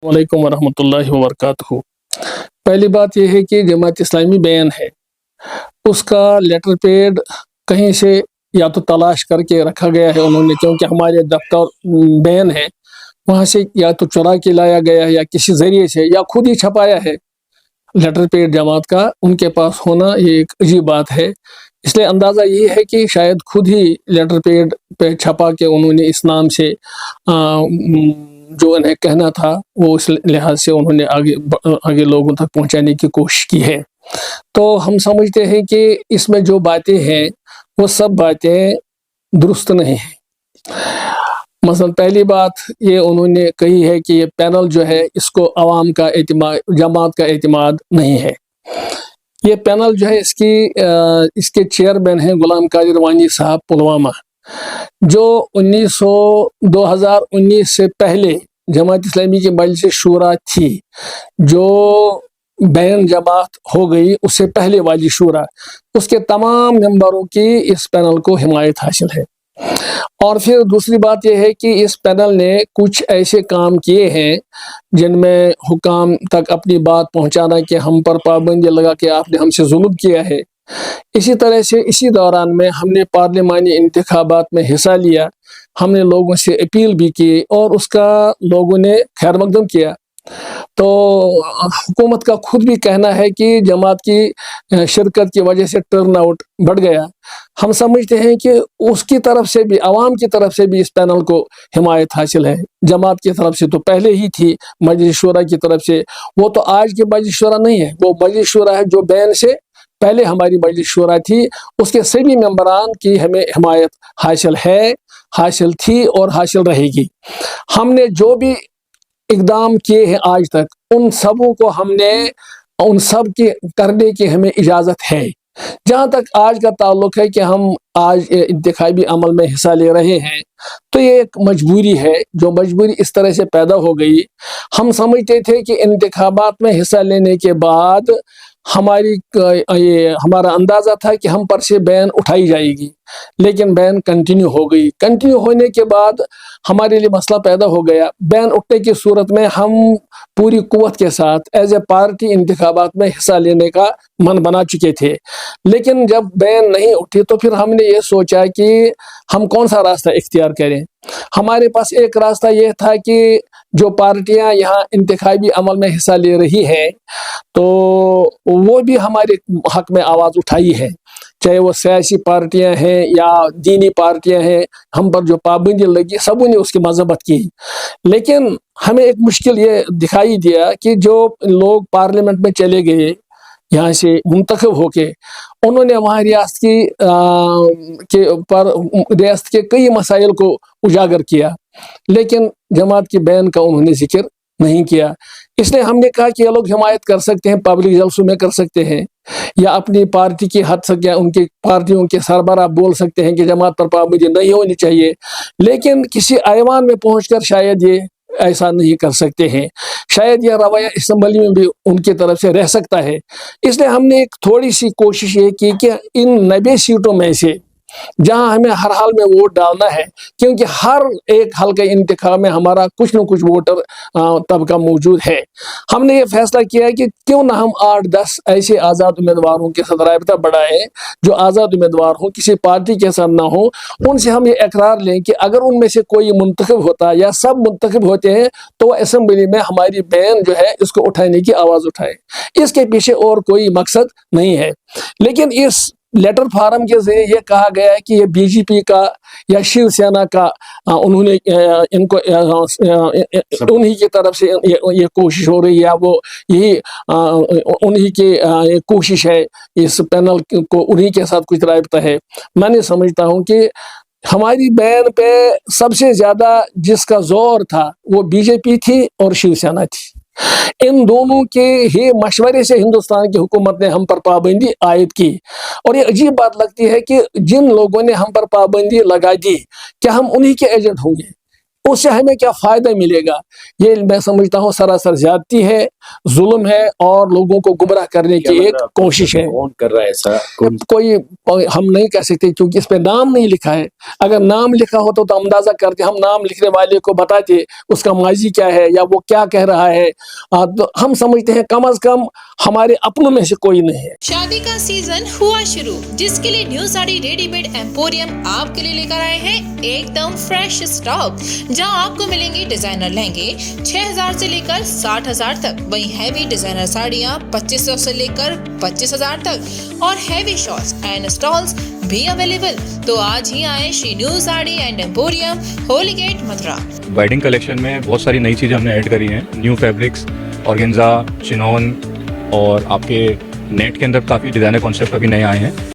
वालेकुम वरहमतुल्लाहि वबरकातुहू। पहली बात यह है कि जमात इस्लामी बैन है, उसका लेटर पैड कहीं से या तो तलाश करके रखा गया है उन्होंने, क्योंकि हमारे दफ्तर बैन है, वहाँ से या तो चुरा के लाया गया है या किसी ज़रिए से या खुद ही छपाया है। लेटर पैड जमात का उनके पास होना ये एक अजीब बात है। इसलिए अंदाज़ा ये है कि शायद खुद ही लेटर पैड पे छपा के उन्होंने इस नाम से जो उन्हें कहना था वो इस लिहाज से उन्होंने आगे लोगों तक पहुंचाने की कोशिश की है। तो हम समझते हैं कि इसमें जो बातें हैं वो सब बातें दुरुस्त नहीं हैं। मसलन पहली बात ये उन्होंने कही है कि ये पैनल जो है इसको अवाम का एतमाद, जमात का एतमाद नहीं है। ये पैनल जो है इसके चेयरमैन हैं गुलाम कादिर वानी साहब पुलवामा, जो 2019 से पहले जमात इस्लामी की मजलिस शूरा थी, जो बैन जमात हो गई उससे पहले वाली शूरा, उसके तमाम मेंबरों की इस पैनल को हिमायत हासिल है। और फिर दूसरी बात यह है कि इस पैनल ने कुछ ऐसे काम किए हैं जिनमें हुकाम तक अपनी बात पहुंचाना कि हम पर पाबंदी लगा के आपने हमसे जुल्म किया है। इसी तरह से इसी दौरान में हमने पार्लिमानी इंतखाबात में हिस्सा लिया, हमने लोगों से अपील भी की और उसका लोगों ने खैर मकदम किया। तो हुकूमत का खुद भी कहना है कि जमात की शिरकत की वजह से टर्न आउट बढ़ गया। हम समझते हैं कि उसकी तरफ से भी, आवाम की तरफ से भी इस पैनल को हिमायत हासिल है। जमात की तरफ से तो पहले ही थी, मजलिस शूरा की तरफ से, वो तो आज की मजलिस शूरा नहीं है, वो मजलिस शूरा है जो बैन से पहले हमारी मजलिस शूरा थी, उसके सभी मेंबरान की हमें हिमायत हासिल है, हासिल थी और हासिल रहेगी। हमने जो भी इकदाम किए हैं आज तक, उन सबों को हमने उन सब के करने की हमें इजाज़त है। जहाँ तक आज का ताल्लुक है कि हम आज इंतखाबी अमल में हिस्सा ले रहे हैं, तो ये एक मजबूरी है, जो मजबूरी इस तरह से पैदा हो गई। हम समझते थे कि इंतखाबात में हिस्सा लेने के बाद हमारा अंदाज़ा था कि हम पर से बैन उठाई जाएगी, लेकिन बैन कंटिन्यू हो गई। कंटिन्यू होने के बाद हमारे लिए मसला पैदा हो गया। बैन उठने की सूरत में हम पूरी कुव्वत के साथ एज ए पार्टी इंतखाबात में हिस्सा लेने का मन बना चुके थे, लेकिन जब बैन नहीं उठी तो फिर हमने ये सोचा कि हम कौन सा रास्ता इख्तियार करें। हमारे पास एक रास्ता यह था कि जो पार्टियां यहाँ इंतखाबी अमल में हिस्सा ले रही हैं, तो वो भी हमारे हक में आवाज़ उठाई है, चाहे वो सियासी पार्टियां हैं या दीनी पार्टियां हैं। हम पर जो पाबंदी लगी सबों ने उसकी मजम्मत की, लेकिन हमें एक मुश्किल ये दिखाई दिया कि जो लोग पार्लियामेंट में चले गए यहाँ से मुंतखब होके, उन्होंने वहाँ रियासत के कई मसाइल को उजागर किया, लेकिन जमात की बैन का उन्होंने जिक्र नहीं किया। इसलिए हमने कहा कि ये लोग हिमायत कर सकते हैं, पब्लिक जलसों में कर सकते हैं, या अपनी पार्टी की हद तक या उनकी पार्टियों के सरबराह बोल सकते हैं कि जमात पर पाबंदी नहीं होनी चाहिए, लेकिन किसी ऐवान में पहुंचकर शायद ये ऐसा नहीं कर सकते हैं। शायद यह रवैया असेंबली में भी उनकी तरफ से रह सकता है। इसलिए हमने एक थोड़ी सी कोशिश ये की कि इन 90 सीटों में से जहां हमें हर हाल में वोट डालना है, क्योंकि हर एक हल्के इंतखाब में हमारा कुछ न कुछ वोटर तबका मौजूद है, हमने ये फैसला किया है कि क्यों ना हम 8-10 ऐसे आज़ाद उम्मीदवारों के साथ राबता बढ़ाएं जो आज़ाद उम्मीदवार हों, किसी पार्टी के साथ ना हो। उनसे हम ये इकरार लें कि अगर उनमें से कोई मुंतखब होता या सब मुंतखब होते हैं तो असेंबली में हमारी बैन जो है इसको उठाने की आवाज़ उठाए। इसके पीछे और कोई मकसद नहीं है। लेकिन इस लेटर फार्म के जरिए ये कहा गया है कि ये बीजेपी का या शिवसेना का उन्होंने इनको उन्हीं की तरफ से ये कोशिश हो रही है, वो यही उन्हीं की कोशिश है, इस पैनल को उन्हीं के साथ कुछ राबता है। मैं समझता हूँ कि हमारी बैन पे सबसे ज़्यादा जिसका जोर था वो बीजेपी थी और शिवसेना थी। इन दोनों के ही मशवरे से हिंदुस्तान की हुकूमत ने हम पर पाबंदी आयद की। और ये अजीब बात लगती है कि जिन लोगों ने हम पर पाबंदी लगा दी, क्या हम उन्हीं के एजेंट होंगे? उससे हमें क्या फ़ायदा मिलेगा? ये मैं समझता हूँ सरासर ज़्यादती है, जुल्म है और लोगों को गुमराह करने की एक कोशिश है। कौन कर रहा है ऐसा? कोई हम नहीं कह सकते क्योंकि इस पे नाम नहीं लिखा है। अगर नाम लिखा होता तो अंदाज़ा करते, हम नाम लिखने वाले को बताते उसका माज़ी क्या है या वो क्या कह रहा है। तो हम समझते हैं कम से कम हमारे अपनों में से कोई नहीं है। शादी का सीजन हुआ शुरू, जिसके लिए न्यू साड़ी रेडीमेड एम्पोरियम आपके लिए लेकर आए हैं एकदम फ्रेश स्टॉक, जहां आपको मिलेंगे डिजाइनर लहंगे 6000 से लेकर 60000 तक, वहीं हैवी डिजाइनर साड़ियां 2500 से लेकर 25000 तक और हैवी शॉर्ट्स एंड स्टॉल्स भी अवेलेबल। तो आज ही आए Shri new sari and emporium, Holi gate, Mathura. Wedding collection में बहुत सारी नई चीज़ें हमने ऐड करी हैं, न्यू फैब्रिक्स, ऑर्गेन्जा, चिनॉन और आपके नेट के अंदर काफ़ी डिज़ाइनर कॉन्सेप्ट अभी नए आए हैं।